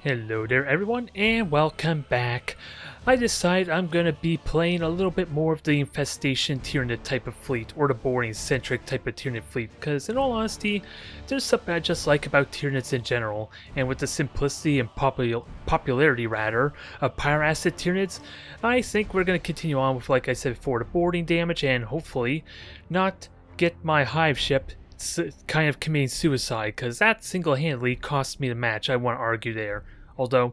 Hello there everyone and welcome back. I decided I'm going to be playing a little bit more of the Infestation Tyranid type of fleet or the boring centric type of Tyranid fleet because in all honesty there's something I just like about Tyranids in general, and with the simplicity and popularity rather of Pyre Acid Tyranids, I think we're going to continue on with, like I said before, the boarding damage and hopefully not get my hive ship kind of committing suicide, because that single-handedly cost me the match. I want to argue there. Although,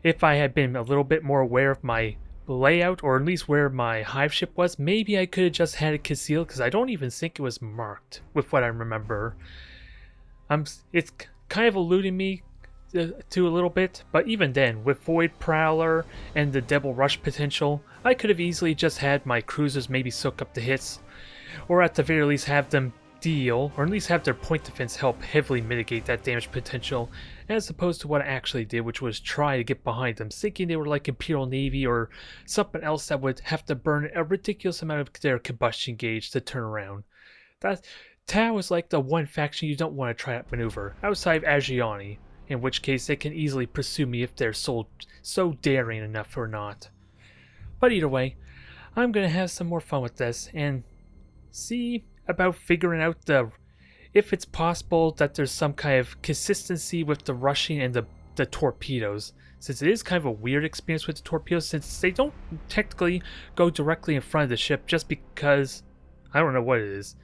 if I had been a little bit more aware of my layout, or at least where my hive ship was, maybe I could have just had it concealed, because I don't even think it was marked with what I remember. It's kind of eluding me to a little bit, but even then, with Void Prowler and the Devil Rush potential, I could have easily just had my cruisers maybe soak up the hits, or at the very least have them deal, or at least have their point defense help heavily mitigate that damage potential, as opposed to what I actually did, which was try to get behind them, thinking they were like Imperial Navy or something else that would have to burn a ridiculous amount of their combustion gauge to turn around. That Tau is like the one faction you don't want to try that maneuver, outside of Agiani, in which case they can easily pursue me if they're so daring enough or not. But either way, I'm going to have some more fun with this, and see about figuring out if it's possible that there's some kind of consistency with the rushing and the torpedoes, since it is kind of a weird experience with the torpedoes, since they don't technically go directly in front of the ship, just because I don't know what it is.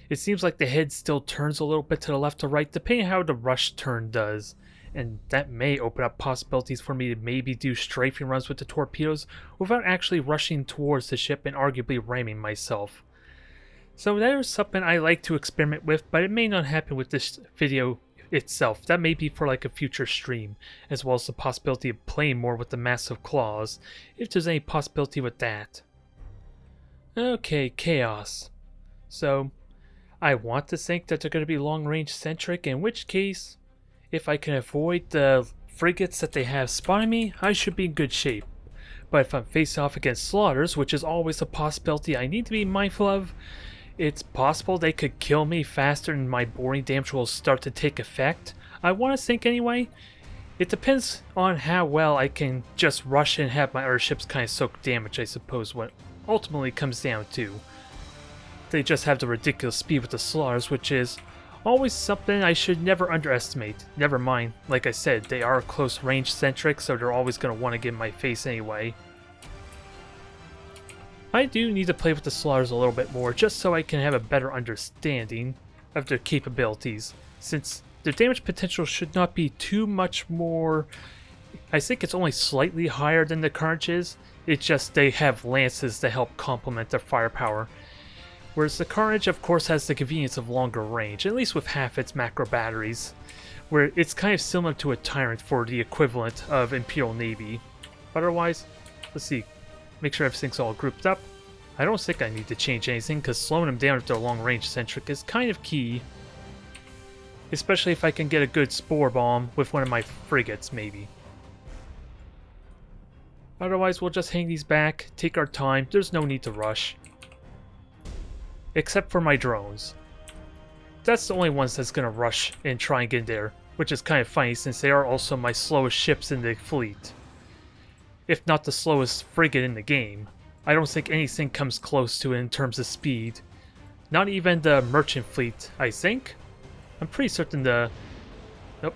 It seems like the head still turns a little bit to the left or right, depending how the rush turn does, and that may open up possibilities for me to maybe do strafing runs with the torpedoes without actually rushing towards the ship and arguably ramming myself. So that is something I like to experiment with, but it may not happen with this video itself. That may be for like a future stream, as well as the possibility of playing more with the massive claws, if there's any possibility with that. Okay, Chaos. So, I want to think that they're going to be long-range centric, in which case, if I can avoid the frigates that they have spotting me, I should be in good shape. But if I'm facing off against slaughters, which is always a possibility I need to be mindful of, it's possible they could kill me faster and my boring damage will start to take effect. I want to think anyway. It depends on how well I can just rush and have my other ships kind of soak damage, I suppose, what ultimately comes down to. They just have the ridiculous speed with the slaughters, which is always something I should never underestimate. Never mind, like I said, they are close range centric, so they're always going to want to get in my face anyway. I do need to play with the slaughters a little bit more, just so I can have a better understanding of their capabilities, since their damage potential should not be too much more. I think it's only slightly higher than the Carnage is. It's just they have lances to help complement their firepower. Whereas the Carnage, of course, has the convenience of longer range, at least with half its macro batteries, where it's kind of similar to a Tyrant for the equivalent of Imperial Navy. Otherwise, let's see. Make sure everything's all grouped up. I don't think I need to change anything, because slowing them down if they're long-range centric is kind of key. Especially if I can get a good spore bomb with one of my frigates, maybe. Otherwise, we'll just hang these back, take our time, there's no need to rush. Except for my drones. That's the only ones that's going to rush and try and get in there, which is kind of funny since they are also my slowest ships in the fleet. If not the slowest frigate in the game. I don't think anything comes close to it in terms of speed. Not even the merchant fleet, I think. I'm pretty certain the... Nope.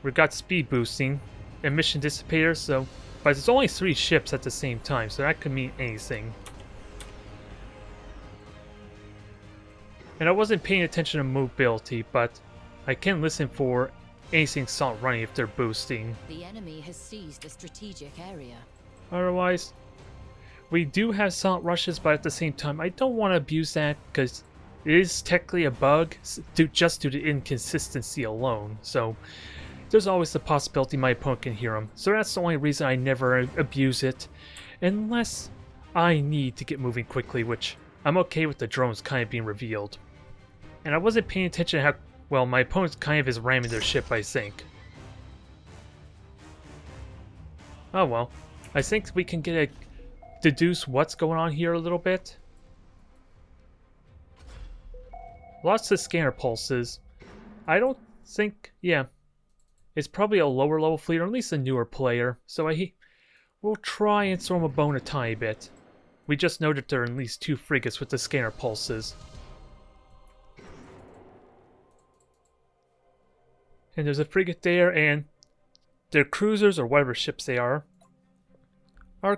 We've got speed boosting. Emission dissipators, so... But there's only 3 ships at the same time, so that could mean anything. And I wasn't paying attention to mobility, but I can listen for anything solid running if they're boosting. The enemy has seized a strategic area. Otherwise, we do have silent rushes, but at the same time, I don't want to abuse that because it is technically a bug just due to inconsistency alone. So there's always the possibility my opponent can hear them. So that's the only reason I never abuse it, unless I need to get moving quickly, which I'm okay with the drones kind of being revealed. And I wasn't paying attention to how well my opponent kind of is ramming their ship, I think. Oh well. I think we can deduce what's going on here a little bit. Lots of scanner pulses. I don't think... yeah. It's probably a lower level fleet, or at least a newer player, so we'll try and throw him a bone a tiny bit. We just know that there are at least 2 frigates with the scanner pulses. And there's a frigate there, and their cruisers, or whatever ships they are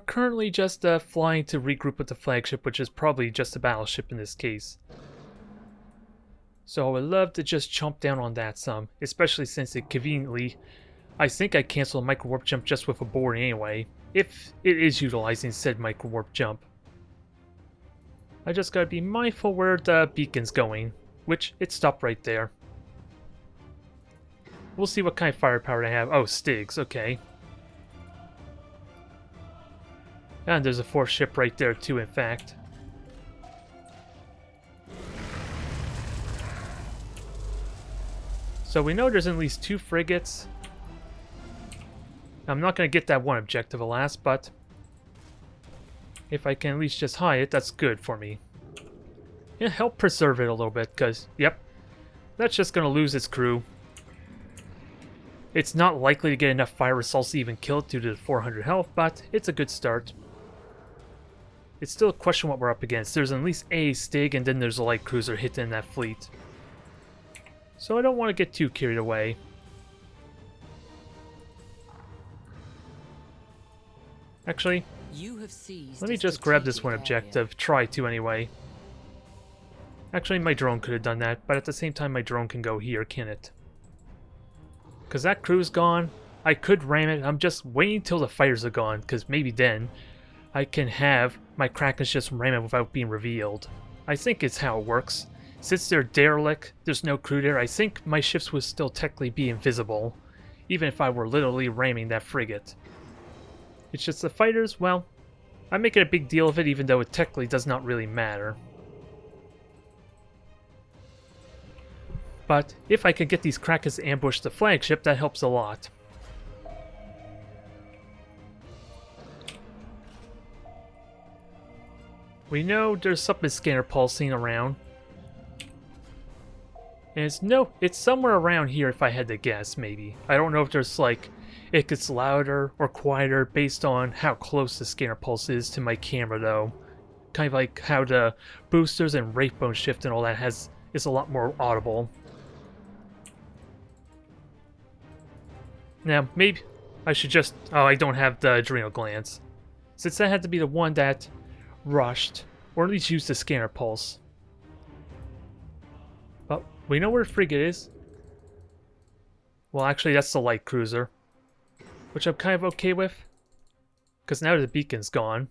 currently just flying to regroup with the flagship, which is probably just a battleship in this case. So I would love to just chomp down on that some, especially since it conveniently, I think I canceled a micro warp jump just with a board anyway, if it is utilizing said micro warp jump. I just gotta be mindful where the beacon's going, which it stopped right there. We'll see what kind of firepower they have. Oh, Stigs, okay. And there's a 4th ship right there too, in fact. So we know there's at least 2 frigates. I'm not going to get that one objective, alas, but if I can at least just hide it, that's good for me. Yeah, help preserve it a little bit, because, yep, that's just going to lose its crew. It's not likely to get enough fire assaults to even kill it due to the 400 health, but it's a good start. It's still a question what we're up against. There's at least a Stig, and then there's a light cruiser hitting that fleet. So I don't want to get too carried away. Actually, let me just grab this one objective. Try to anyway. Actually, my drone could have done that, but at the same time my drone can go here, can it? Because that crew's gone. I could ram it. I'm just waiting till the fighters are gone, because maybe then I can have my Krakens just ram it without being revealed. I think it's how it works. Since they're derelict, there's no crew there, I think my ships would still technically be invisible, even if I were literally ramming that frigate. It's just the fighters, well, I'm making a big deal of it even though it technically does not really matter. But if I could get these Krakens to ambush the flagship, that helps a lot. We know there's something scanner pulsing around. And it's somewhere around here if I had to guess, maybe. I don't know if there's like, it gets louder or quieter based on how close the scanner pulse is to my camera though. Kind of like how the boosters and rate bone shift and all that is a lot more audible. Now, maybe I should just, oh, I don't have the adrenal glands. Since that had to be the one that rushed, or at least used the scanner pulse. Well, we know where the frigate is. Well, actually, that's the light cruiser, which I'm kind of okay with, because now the beacon's gone.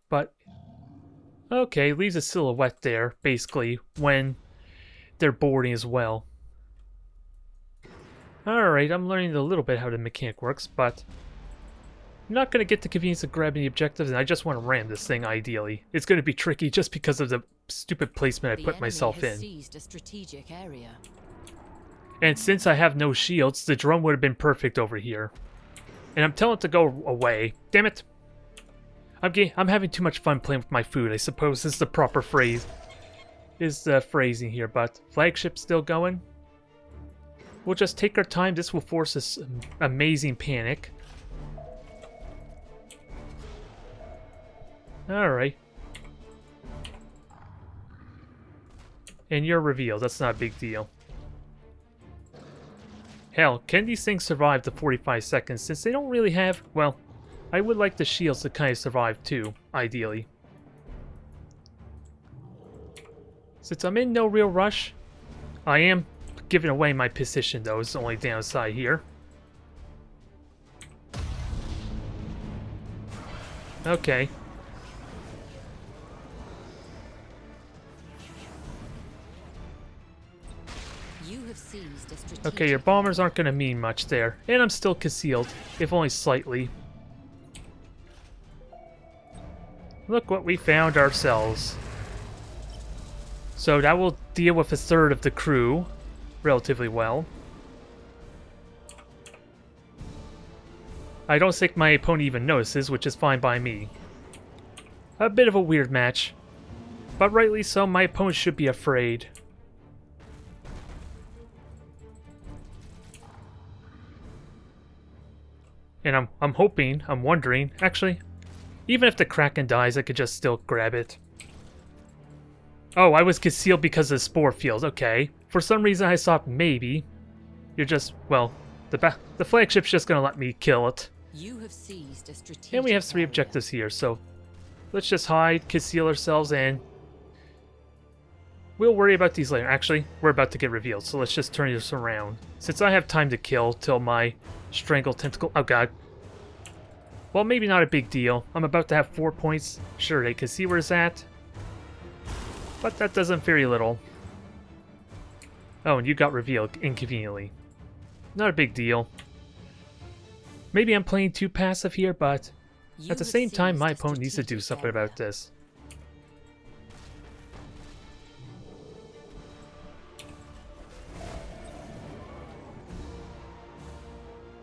But, okay, leaves a silhouette there, basically, when they're boarding as well. Alright, I'm learning a little bit how the mechanic works, but I'm not going to get the convenience of grabbing the objectives, and I just want to ram this thing, ideally. It's going to be tricky just because of the stupid placement I put myself in. Seized a strategic area. And since I have no shields, the drone would have been perfect over here. And I'm telling it to go away. Damn it! I'm having too much fun playing with my food, I suppose is the proper phrase. Is the phrasing here, but flagship still going? We'll just take our time. This will force this amazing panic. Alright. And you're revealed. That's not a big deal. Hell, can these things survive the 45 seconds since they don't really have... Well, I would like the shields to kind of survive too, ideally. Since I'm in no real rush, I am giving away my position though. It's the only downside here. Okay. Okay, your bombers aren't going to mean much there. And I'm still concealed, if only slightly. Look what we found ourselves. So that will deal with a third of the crew relatively well. I don't think my opponent even notices, which is fine by me. A bit of a weird match. But rightly so, my opponent should be afraid. And I'm hoping, I'm wondering, actually, even if the Kraken dies, I could just still grab it. Oh, I was concealed because of the spore field. Okay. For some reason, I thought maybe you're just, well, the flagship's just gonna let me kill it. You have seized a strategic And we have 3 area. objectives here, so let's just hide, conceal ourselves, and we'll worry about these later. Actually, we're about to get revealed, so let's just turn this around. Since I have time to kill till my strangle tentacle. Oh god. Well, maybe not a big deal. I'm about to have 4 points. Sure, they can see where it's at. But that doesn't very little. Oh, and you got revealed inconveniently. Not a big deal. Maybe I'm playing too passive here, but You at the have same time, seized my a opponent needs to do strategic something area. about this.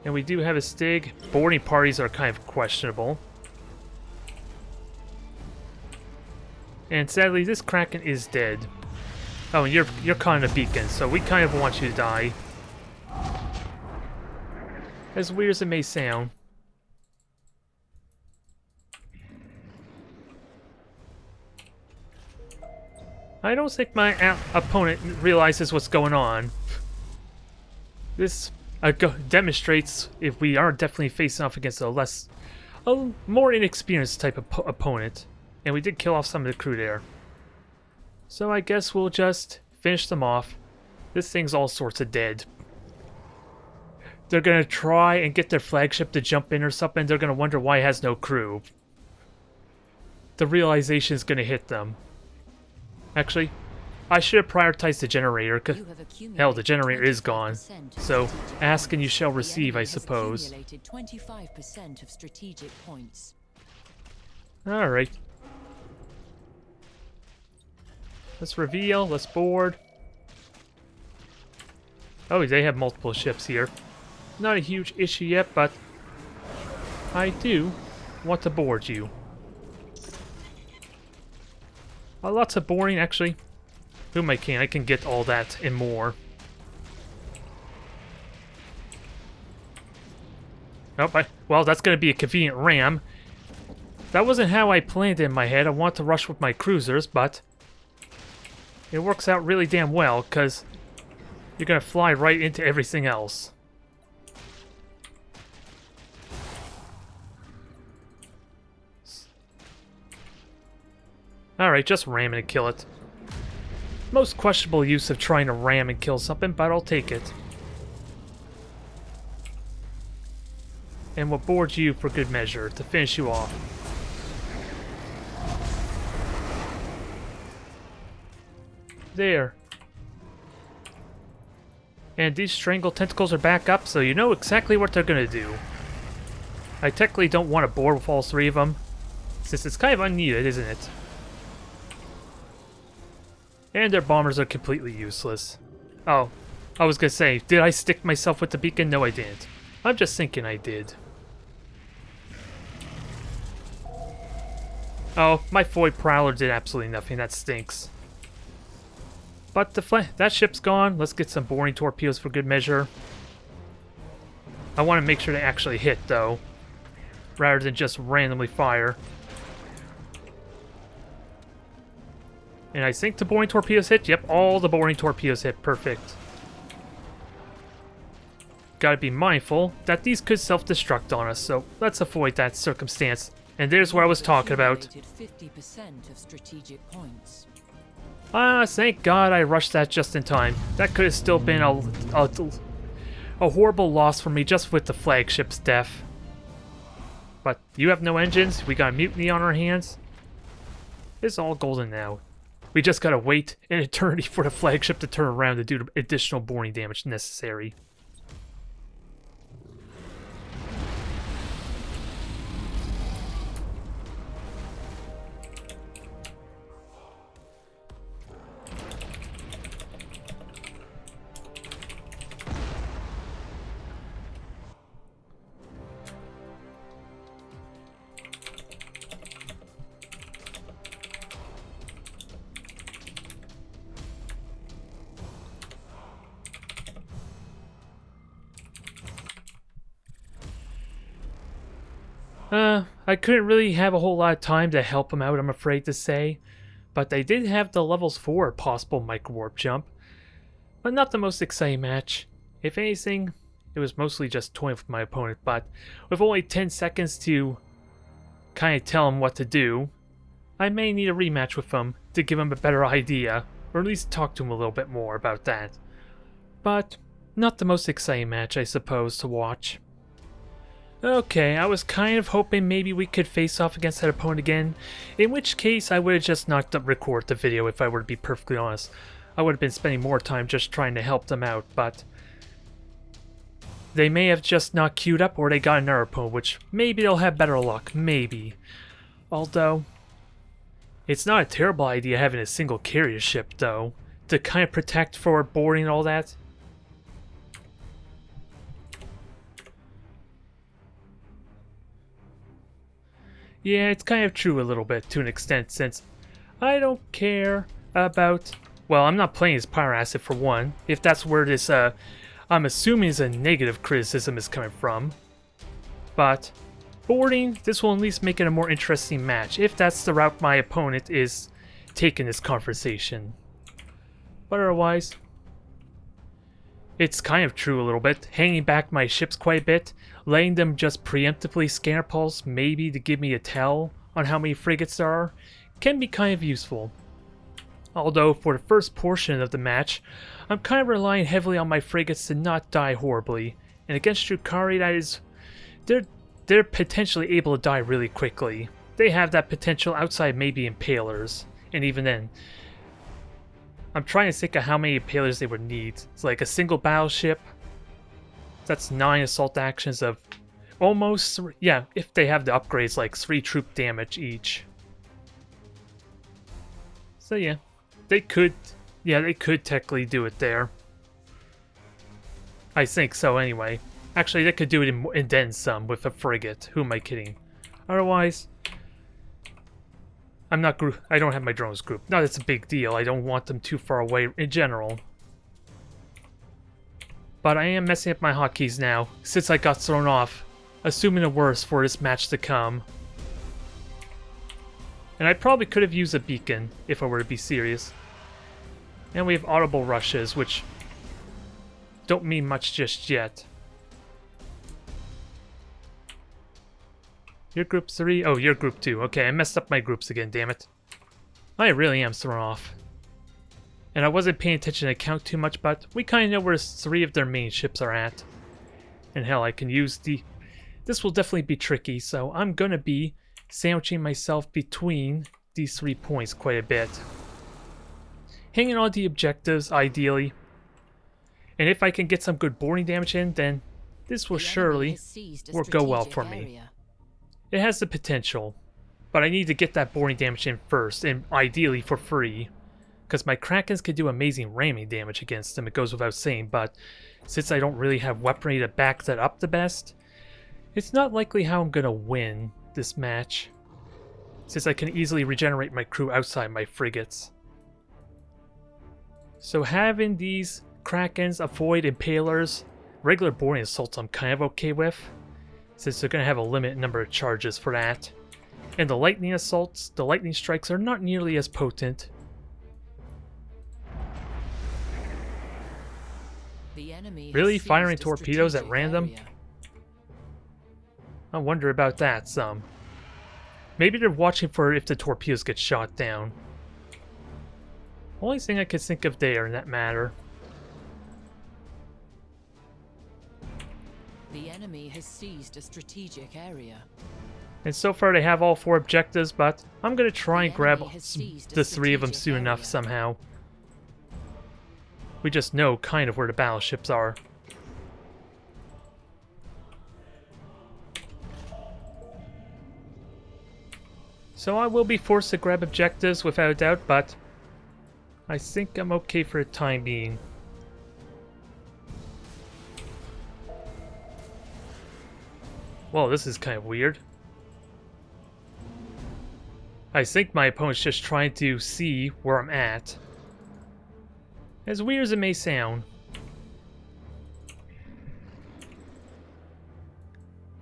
And we do have a Stig. Boarding parties are kind of questionable. And sadly, this Kraken is dead. Oh, and you're kind of beacon, so we kind of want you to die. As weird as it may sound. I don't think my opponent realizes what's going on. This demonstrates if we are definitely facing off against a more inexperienced type of opponent. And we did kill off some of the crew there. So I guess we'll just finish them off. This thing's all sorts of dead. They're gonna try and get their flagship to jump in or something. They're gonna wonder why it has no crew. The realization is gonna hit them. Actually, I should have prioritized the generator, because You have accumulated hell, the generator is gone. 25% of So, strategic ask and you shall The receive, I enemy has suppose. accumulated 25% of strategic points. Alright. Let's reveal, let's board. Oh, they have multiple ships here. Not a huge issue yet, but I do want to board you. Lots of boarding, actually. Whom I can get all that and more. Oh, well, that's going to be a convenient ram. That wasn't how I planned it in my head. I want to rush with my cruisers, but it works out really damn well, because you're going to fly right into everything else. Alright, just ram it and kill it. Most questionable use of trying to ram and kill something, but I'll take it. And we'll board you for good measure to finish you off. There. And these strangle tentacles are back up, so you know exactly what they're gonna do. I technically don't want to board with all 3 of them, since it's kind of unneeded, isn't it? And their bombers are completely useless. Oh, I was gonna say, did I stick myself with the beacon? No, I didn't. I'm just thinking I did. Oh, my Void Prowler did absolutely nothing. That stinks. But that ship's gone. Let's get some boring torpedoes for good measure. I want to make sure they actually hit, though, rather than just randomly fire. And I think the boring torpedoes hit. Yep, all the boring torpedoes hit. Perfect. Gotta be mindful that these could self-destruct on us, so let's avoid that circumstance. And there's what I was talking about. 50% of strategic points. Ah, thank God I rushed that just in time. That could have still been a horrible loss for me just with the flagship's death. But you have no engines, we got a mutiny on our hands. It's all golden now. We just gotta wait an eternity for the flagship to turn around to do the additional boarding damage necessary. I couldn't really have a whole lot of time to help him out, I'm afraid to say. But they did have the levels 4 possible micro-warp jump. But not the most exciting match. If anything, it was mostly just toying with my opponent, but with only 10 seconds to kind of tell him what to do, I may need a rematch with him to give him a better idea, or at least talk to him a little bit more about that. But not the most exciting match, I suppose, to watch. Okay, I was kind of hoping maybe we could face off against that opponent again, in which case I would have just not record the video if I were to be perfectly honest. I would have been spending more time just trying to help them out, but they may have just not queued up or they got another opponent, which maybe they'll have better luck, maybe. Although, it's not a terrible idea having a single carrier ship, though, to kind of protect for boarding and all that. Yeah, it's kind of true a little bit, to an extent, since I don't care about... Well, I'm not playing as Pyro Acid for one, if that's where this, I'm assuming is a negative criticism is coming from. But, boarding, this will at least make it a more interesting match, if that's the route my opponent is taking this conversation. But otherwise, it's kind of true a little bit, hanging back my ships quite a bit, letting them just preemptively scanner pulse, maybe to give me a tell on how many frigates there are, can be kind of useful. Although, for the first portion of the match, I'm kind of relying heavily on my frigates to not die horribly, and against Drukhari, that is, they're potentially able to die really quickly. They have that potential outside maybe Impalers, and even then, I'm trying to think of how many Impalers they would need. It's like a single battleship, that's 9 assault actions of almost, yeah, if they have the upgrades, like 3 troop damage each. So yeah, they could technically do it there. I think so anyway. Actually, they could do it in then some with a frigate. Who am I kidding? Otherwise, I don't have my drones grouped. Not it's a big deal. I don't want them too far away in general. But I am messing up my hotkeys now, since I got thrown off, assuming the worst for this match to come. And I probably could have used a beacon, if I were to be serious. And we have audible rushes, which don't mean much just yet. You're group 3? Oh, you're group 2. Okay, I messed up my groups again, damn it. I really am thrown off. And I wasn't paying attention to count too much, but we kind of know where 3 of their main ships are at. And hell, I can use the... This will definitely be tricky, so I'm gonna be sandwiching myself between these 3 points quite a bit. Hanging on the objectives, ideally. And if I can get some good boarding damage in, then this will surely go well for me. It has the potential, but I need to get that boarding damage in first, and ideally for free. Because my Krakens can do amazing ramming damage against them, it goes without saying, but since I don't really have weaponry to back that up the best, it's not likely how I'm gonna win this match, since I can easily regenerate my crew outside my frigates. So having these Krakens avoid Impalers, regular boarding assaults I'm kind of okay with, since they're gonna have a limited number of charges for that. And the lightning assaults, the lightning strikes are not nearly as potent. Really? Firing torpedoes at random? I wonder about that some. Maybe they're watching for if the torpedoes get shot down. Only thing I could think of there in that matter. The enemy has seized a strategic area. And so far they have all 4 objectives, but I'm gonna try and grab the 3 of them soon enough somehow. We just know kind of where the battleships are. So I will be forced to grab objectives without a doubt, but I think I'm okay for the time being. Well, this is kind of weird. I think my opponent's just trying to see where I'm at. As weird as it may sound.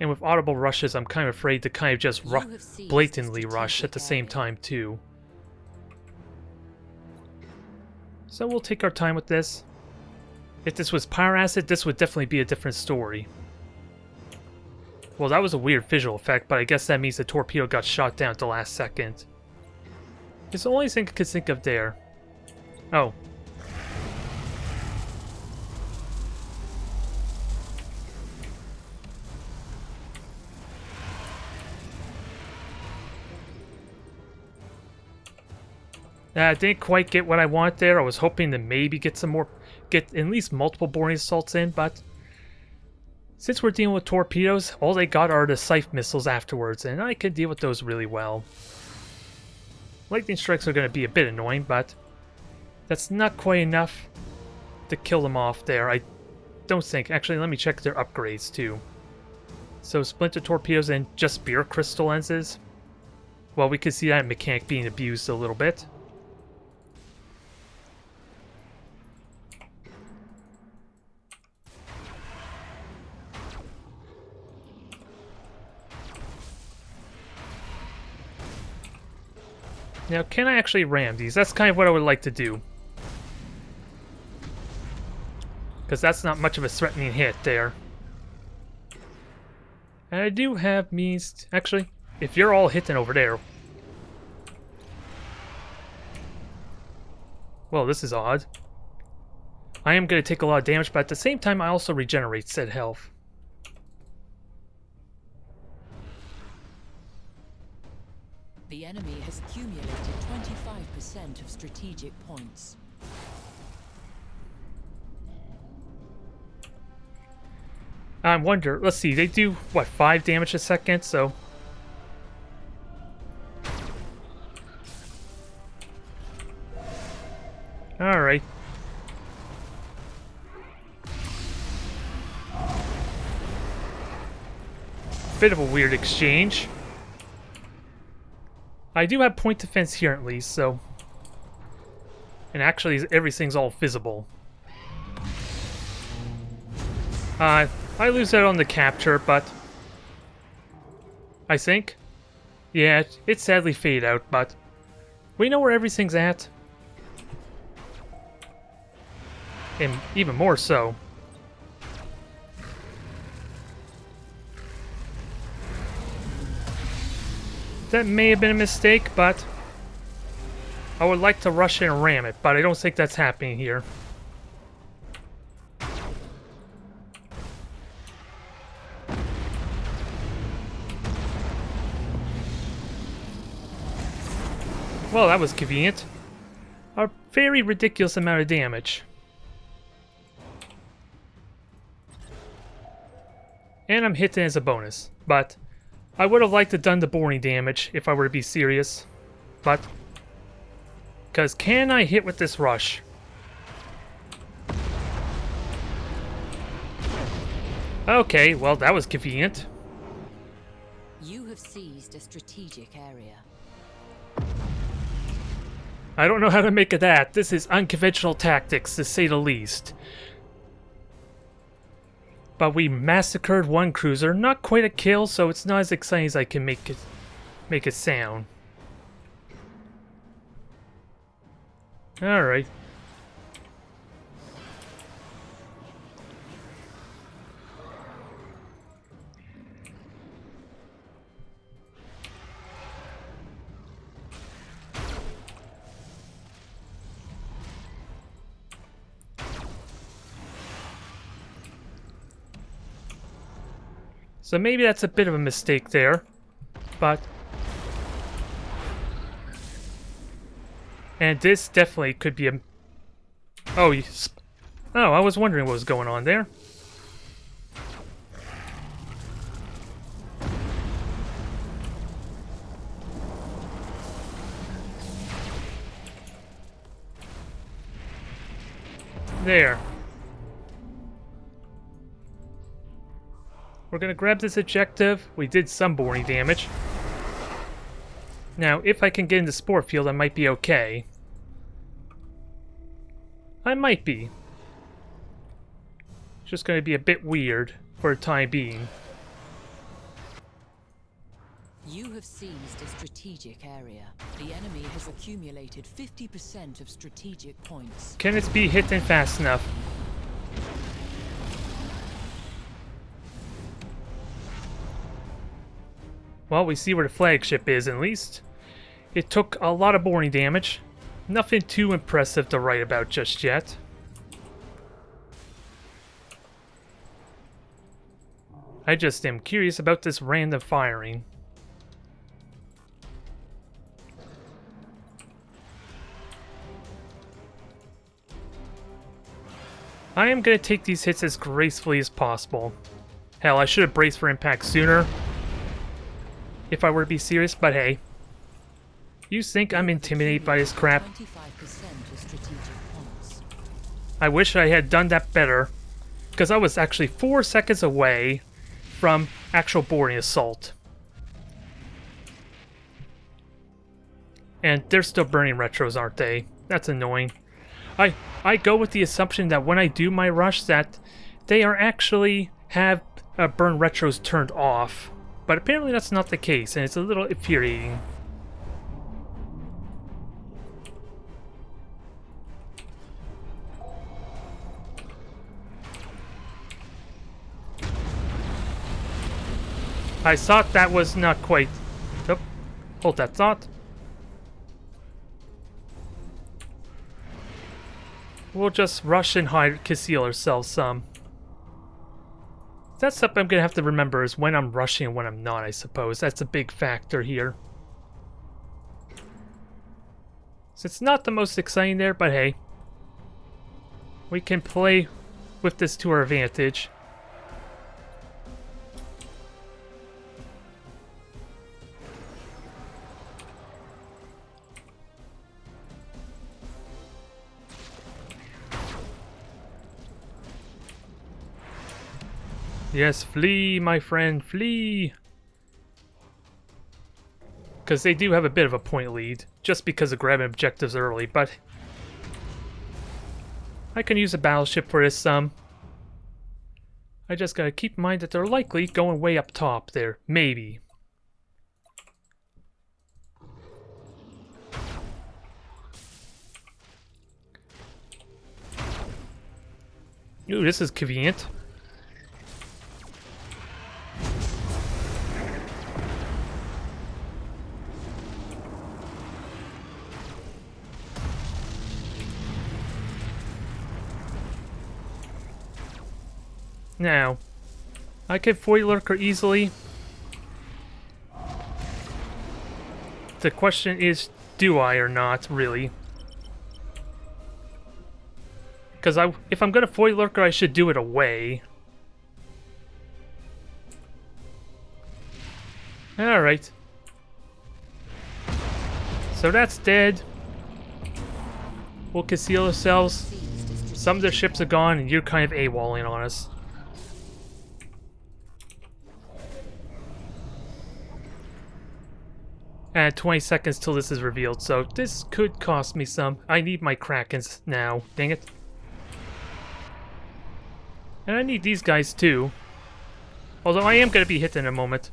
And with audible rushes, I'm kind of afraid to kind of just You have seized blatantly the rush at the same strategic time, too. So we'll take our time with this. If this was Pyro Acid, this would definitely be a different story. Well, that was a weird visual effect, but I guess that means the torpedo got shot down at the last second. It's the only thing I could think of there. Oh. I didn't quite get what I want there. I was hoping to maybe get at least multiple boarding assaults in, but since we're dealing with torpedoes, all they got are the scythe missiles afterwards, and I could deal with those really well. Lightning strikes are going to be a bit annoying, but that's not quite enough to kill them off there. I don't think. Actually, let me check their upgrades too. So splinter torpedoes and just spear crystal lenses. Well, we could see that mechanic being abused a little bit. Now, can I actually ram these? That's kind of what I would like to do. Because that's not much of a threatening hit there. And I do have means... Actually, if you're all hitting over there... Well, this is odd. I am going to take a lot of damage, but at the same time I also regenerate said health. The enemy has accumulated 25% of strategic points. I wonder, let's see, they do, what, 5 damage a second, so... Alright. Bit of a weird exchange. I do have point defense here at least, so... And actually, everything's all visible. I lose out on the capture, but... I think? Yeah, it sadly faded out, but... We know where everything's at. And even more so. That may have been a mistake, but... I would like to rush in and ram it, but I don't think that's happening here. Well, that was convenient. A very ridiculous amount of damage. And I'm hitting as a bonus, but I would have liked to done the boring damage if I were to be serious. But, because can I hit with this rush? Okay, well that was convenient. You have seized a strategic area. I don't know how to make of that. This is unconventional tactics, to say the least. But we massacred one cruiser. Not quite a kill, so it's not as exciting as I can make it sound. Alright. So maybe that's a bit of a mistake there, but... And this definitely could be a... Oh, I was wondering what was going on there. There. We're gonna grab this objective. We did some boring damage. Now, if I can get into Spore Field, I might be okay. I might be. It's just gonna be a bit weird for the time being. You have seized a strategic area. The enemy has accumulated 50% of strategic points. Can it be hit in fast enough? Well, we see where the flagship is, at least. It took a lot of boarding damage. Nothing too impressive to write about just yet. I just am curious about this random firing. I am going to take these hits as gracefully as possible. Hell, I should have braced for impact sooner, if I were to be serious, but hey. You think I'm intimidated by this crap? 25% of strategic points. I wish I had done that better, because I was actually 4 seconds away from actual boarding assault. And they're still burning retros, aren't they? That's annoying. I go with the assumption that when I do my rush that they are actually have burn retros turned off. But apparently that's not the case, and it's a little infuriating. I thought that was not quite... Oh, hold that thought. We'll just rush and hide, conceal ourselves some. That's something I'm going to have to remember is when I'm rushing and when I'm not, I suppose. That's a big factor here. So it's not the most exciting there, but hey. We can play with this to our advantage. Yes, flee, my friend, flee! Because they do have a bit of a point lead, just because of grabbing objectives early, but... I can use a battleship for this some. I just gotta keep in mind that they're likely going way up top there. Maybe. Ooh, this is convenient. Now, I can Void Lurker easily. The question is, do I or not, really? Because if I'm going to Void Lurker, I should do it away. Alright. So that's dead. We'll conceal ourselves. Some of their ships are gone, and you're kind of AWOLing on us. And 20 seconds till this is revealed, so this could cost me some. I need my Krakens now. Dang it. And I need these guys too. Although I am going to be hit in a moment.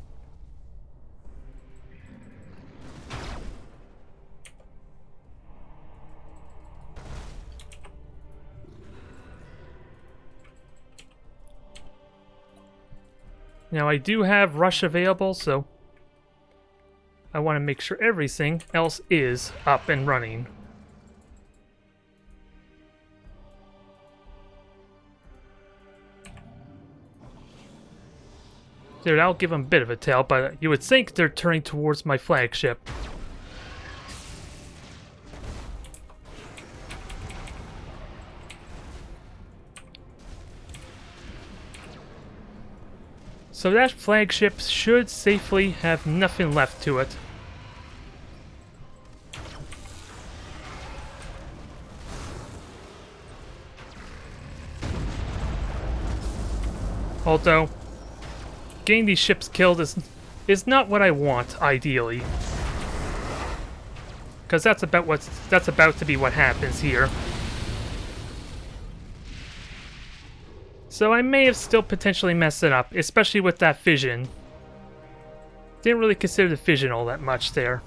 Now I do have Rush available, so... I want to make sure everything else is up and running. There, that'll give them a bit of a tail, but you would think they're turning towards my flagship. So that flagship should safely have nothing left to it. Although, getting these ships killed is not what I want, ideally. Because that's about to be what happens here. So I may have still potentially messed it up, especially with that fission. Didn't really consider the fission all that much there.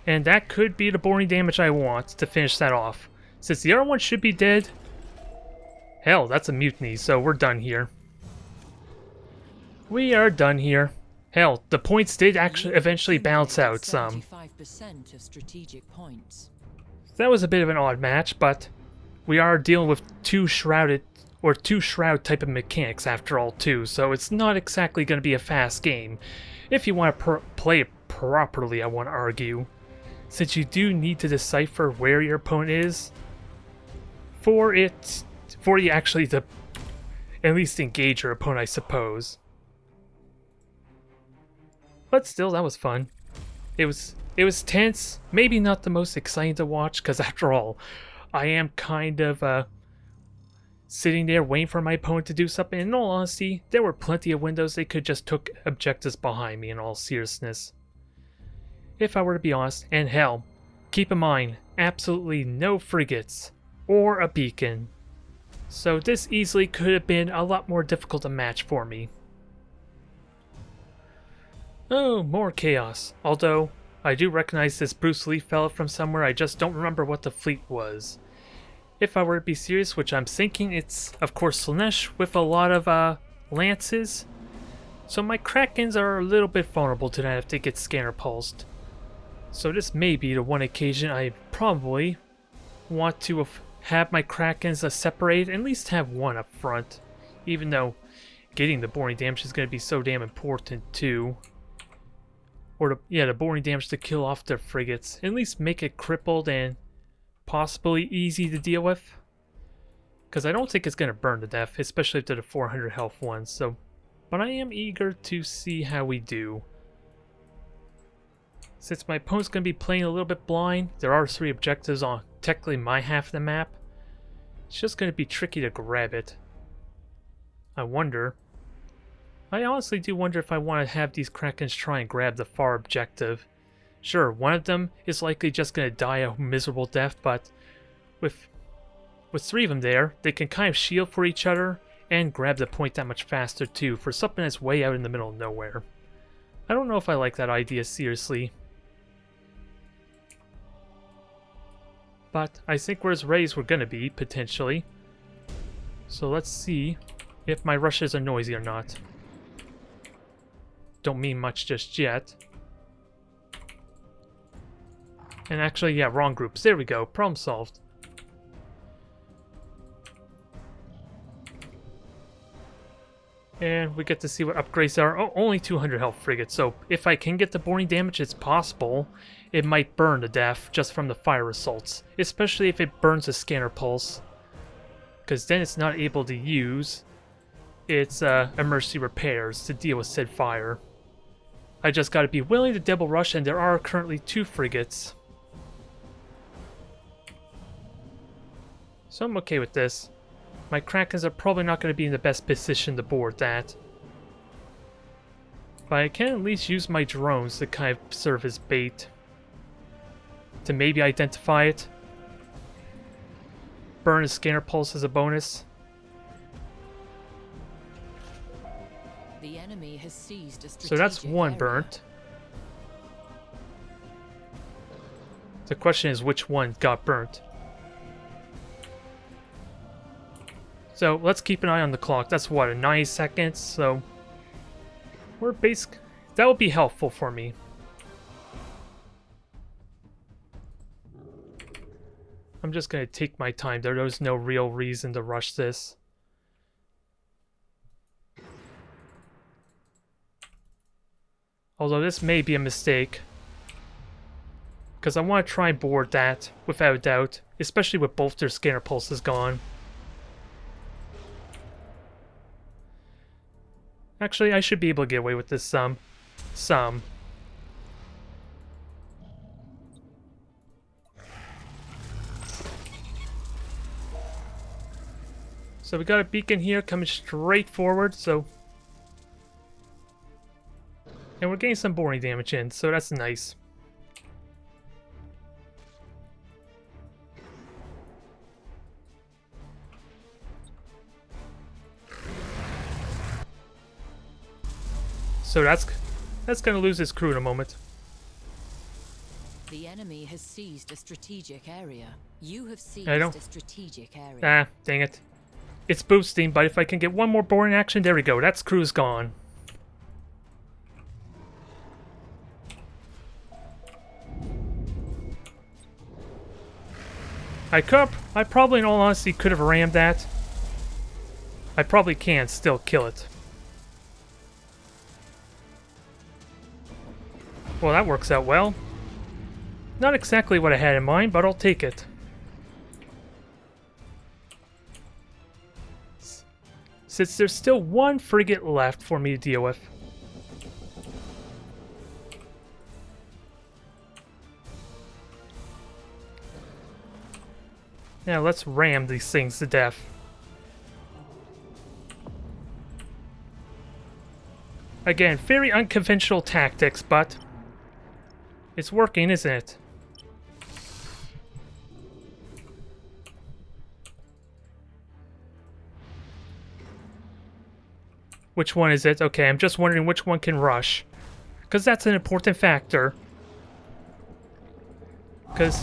And that could be the boring damage I want to finish that off. Since the other one should be dead. Hell, that's a mutiny, so we're done here. We are done here. Hell, the points did actually eventually balance out some. 75% of strategic points. That was a bit of an odd match, but we are dealing with two shroud type of mechanics after all too, so it's not exactly going to be a fast game. If you want to play it properly, I want to argue. Since you do need to decipher where your opponent is for you actually to at least engage your opponent, I suppose. But still, that was fun. It was tense, maybe not the most exciting to watch, because after all, I am kind of sitting there waiting for my opponent to do something. In all honesty, there were plenty of windows they could just took objectives behind me in all seriousness. If I were to be honest, and hell, keep in mind, absolutely no frigates or a beacon. So this easily could have been a lot more difficult to match for me. Oh, more chaos. Although, I do recognize this Bruce Lee fella from somewhere, I just don't remember what the fleet was. If I were to be serious, which I'm thinking, it's of course Slanesh with a lot of lances. So my Krakens are a little bit vulnerable to that if they get scanner pulsed. So this may be the one occasion I probably want to have my Krakens separate, at least have one up front. Even though getting the boring damage is going to be so damn important too. Or the boring damage to kill off their frigates. At least make it crippled and possibly easy to deal with. Because I don't think it's going to burn to death, especially if they're the 400 health ones. So, but I am eager to see how we do. Since my opponent's going to be playing a little bit blind, there are 3 objectives on technically my half of the map. It's just going to be tricky to grab it. I honestly do wonder if I want to have these Krakens try and grab the far objective. Sure, one of them is likely just going to die a miserable death, but with 3 of them there, they can kind of shield for each other and grab the point that much faster too, for something that's way out in the middle of nowhere. I don't know if I like that idea seriously. But I think we're as ready as we're going to be, potentially. So let's see if my rushes are noisy or not. Don't mean much just yet. And actually, yeah, wrong groups. There we go. Problem solved. And we get to see what upgrades are. Oh, only 200 health frigates. So if I can get the boring damage, it's possible it might burn to death just from the fire assaults. Especially if it burns a scanner pulse. Because then it's not able to use its emergency repairs to deal with said fire. I just got to be willing to double rush, and there are currently 2 frigates. So I'm okay with this. My Krakens are probably not going to be in the best position to board that. But I can at least use my drones to kind of serve as bait. To maybe identify it. Burn a scanner pulse as a bonus. The enemy has seized a So that's 1 area. burnt. The question is which one got burnt. So let's keep an eye on the clock. That's what, 9 seconds? So we're that would be helpful for me. I'm just going to take my time. There's no real reason to rush this. Although this may be a mistake. Because I want to try and board that, without a doubt. Especially with both their scanner pulses gone. Actually, I should be able to get away with this some. So we got a beacon here coming straight forward, so... And we're getting some boring damage in, so that's nice. So that's gonna lose his crew in a moment. The enemy has seized a strategic area. You have seized I know. a strategic area. Ah, dang it. It's boosting, but if I can get one more boarding action, there we go. That's crew's gone. I probably in all honesty could have rammed that. I probably can still kill it. Well, that works out well. Not exactly what I had in mind, but I'll take it. Since there's still one frigate left for me to deal with. Now let's ram these things to death. Again, very unconventional tactics, but it's working, isn't it? Which one is it? Okay, I'm just wondering which one can rush. Because that's an important factor. Because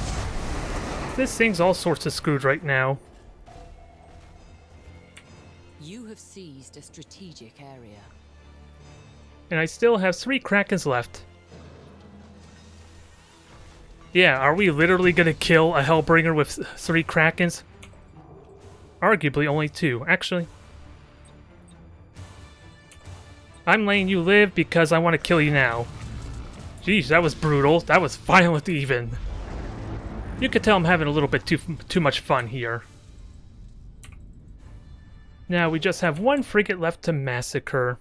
this thing's all sorts of screwed right now. You have seized a strategic area. And I still have 3 Krakens left. Yeah, are we literally gonna kill a Hellbringer with 3 Krakens? Arguably only 2, actually. I'm letting you live because I want to kill you now. Jeez, that was brutal. That was violent even. You can tell I'm having a little bit too much fun here. Now we just have 1 frigate left to massacre.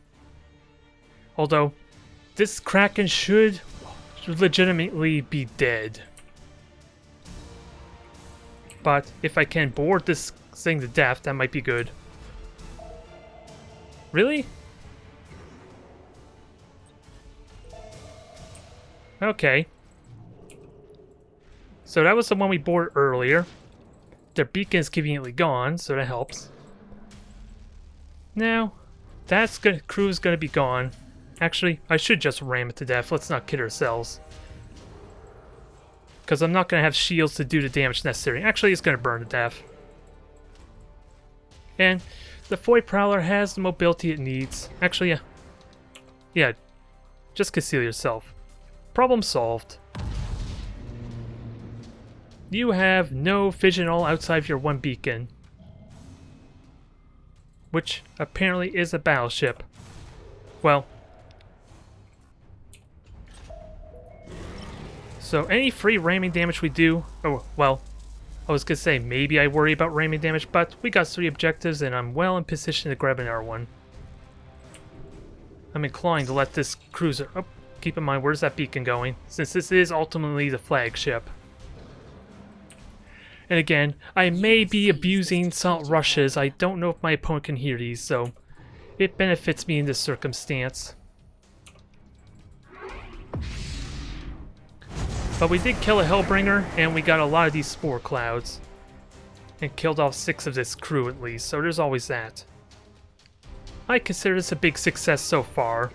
Although, this Kraken should legitimately be dead. But if I can board this thing to death, that might be good. Really? Okay. So that was the one we boarded earlier. Their beacon is conveniently gone, so that helps. Now, that's good. Crew's gonna be gone. Actually, I should just ram it to death. Let's not kid ourselves. Because I'm not gonna have shields to do the damage necessary. Actually, it's gonna burn to death. And the Foy Prowler has the mobility it needs. Actually, yeah. Yeah, just conceal yourself. Problem solved. You have no vision at all outside of your 1 beacon. Which apparently is a battleship. Well. So any free ramming damage we do... Oh, well. I was gonna say maybe I worry about ramming damage, but we got 3 objectives and I'm well in position to grab another one. I'm inclined to let this cruiser... Oh, keep in mind, where's that beacon going? Since this is ultimately the flagship. And again, I may be abusing salt rushes. I don't know if my opponent can hear these, so it benefits me in this circumstance. But we did kill a Hellbringer, and we got a lot of these spore clouds. And killed off 6 of this crew at least, so there's always that. I consider this a big success so far.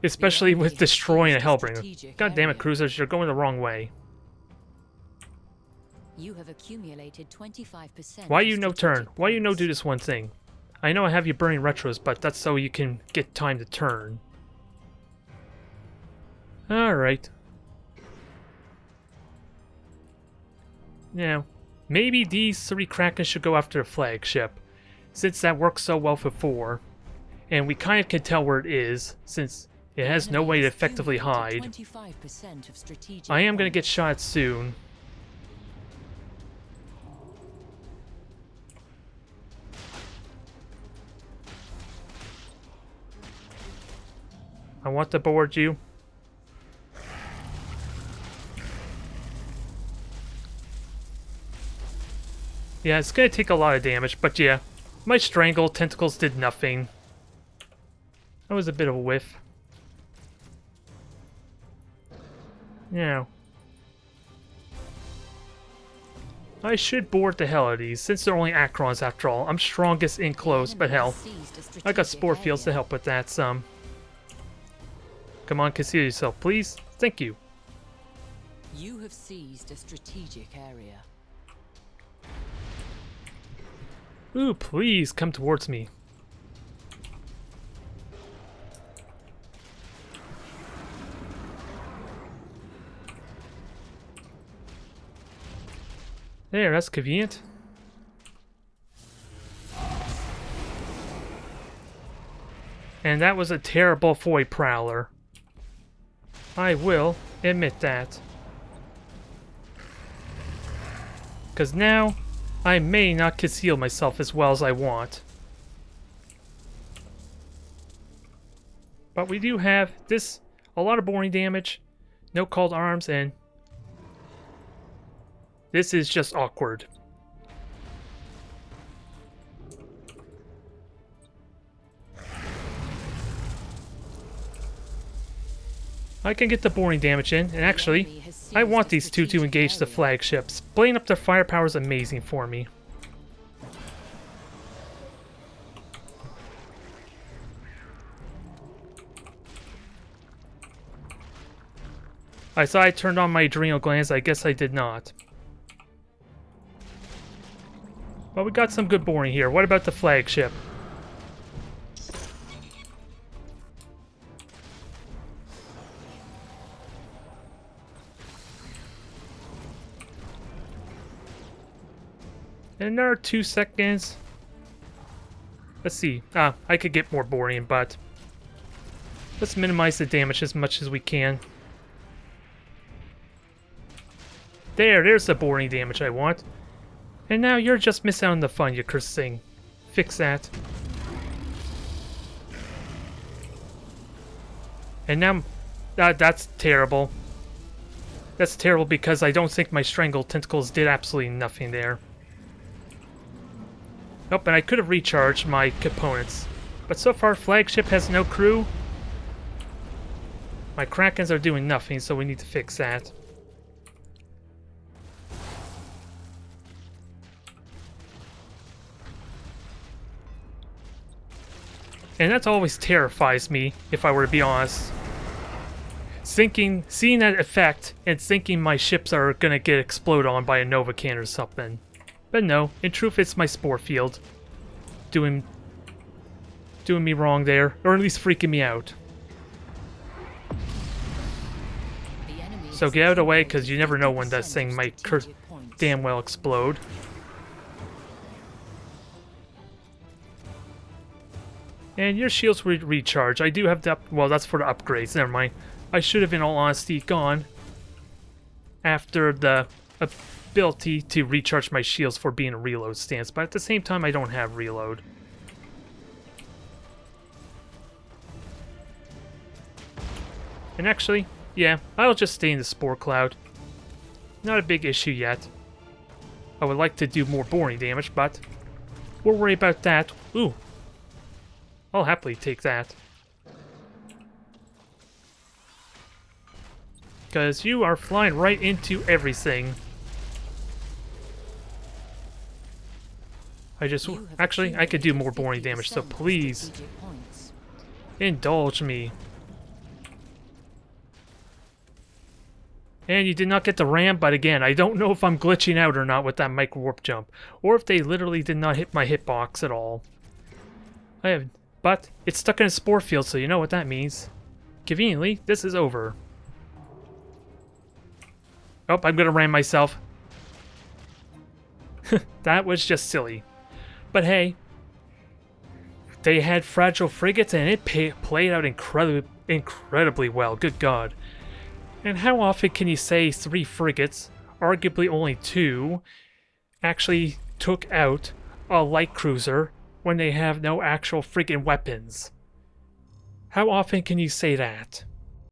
Especially with destroying a Hellbringer. God damn it, cruisers, you're going the wrong way. You have accumulated 25%. Why you no turn? Why you no do this one thing? I know I have you burning retros, but that's so you can get time to turn. Alright. Now, maybe these 3 Krakens should go after the flagship, since that worked so well before. And we kind of can tell where it is, since it has no way to effectively hide. I am going to get shot soon. I want to board you. Yeah, it's going to take a lot of damage, but yeah. My strangle tentacles did nothing. That was a bit of a whiff. Now. I should board the hell out of these, since they're only Acrons after all. I'm strongest in close, but hell. I got spore fields to help with that some. Come on, conceal yourself, please. Thank you. You have seized a strategic area. Ooh, please come towards me. There, that's convenient. And that was a terrible Void Prowler. I will admit that. Because now, I may not conceal myself as well as I want. But we do have this, a lot of boring damage, no called arms, and this is just awkward. I can get the boring damage in, and actually, I want these two to engage the flagships. Blowing up their firepower is amazing for me. I thought I turned on my adrenal glands, I guess I did not. Well, we got some good boring here. What about the flagship? In another 2 seconds. Let's see. I could get more boring, but let's minimize the damage as much as we can. There's the boring damage I want. And now you're just missing out on the fun, you cursed thing. Fix that. And now, that's terrible. That's terrible because I don't think my strangled tentacles did absolutely nothing there. Nope, and I could have recharged my components. But so far, flagship has no crew. My Krakens are doing nothing, so we need to fix that. And that always terrifies me, if I were to be honest. Seeing that effect, and thinking my ships are gonna get exploded on by a Nova Can or something. But no, in truth it's my spore field. Doing me wrong there, or at least freaking me out. So get out of the way, because you never know when that thing might damn well explode. And your shields will recharge. I do have the well, that's for the upgrades. Never mind. I should have, in all honesty, gone after the ability to recharge my shields for being a reload stance. But at the same time, I don't have reload. And actually, yeah, I'll just stay in the spore cloud. Not a big issue yet. I would like to do more boring damage, but we'll worry about that. Ooh. I'll happily take that. Because you are flying right into everything. Actually, I could do more boring damage, so please indulge me. And you did not get the ram, but again, I don't know if I'm glitching out or not with that micro warp jump, or if they literally did not hit my hitbox at all. But it's stuck in a spore field, so you know what that means. Conveniently, this is over. Oh, I'm gonna ram myself. That was just silly. But hey, they had fragile frigates and it played out incredibly well, good god. And how often can you say 3 frigates, arguably only 2, actually took out a light cruiser when they have no actual friggin' weapons? How often can you say that?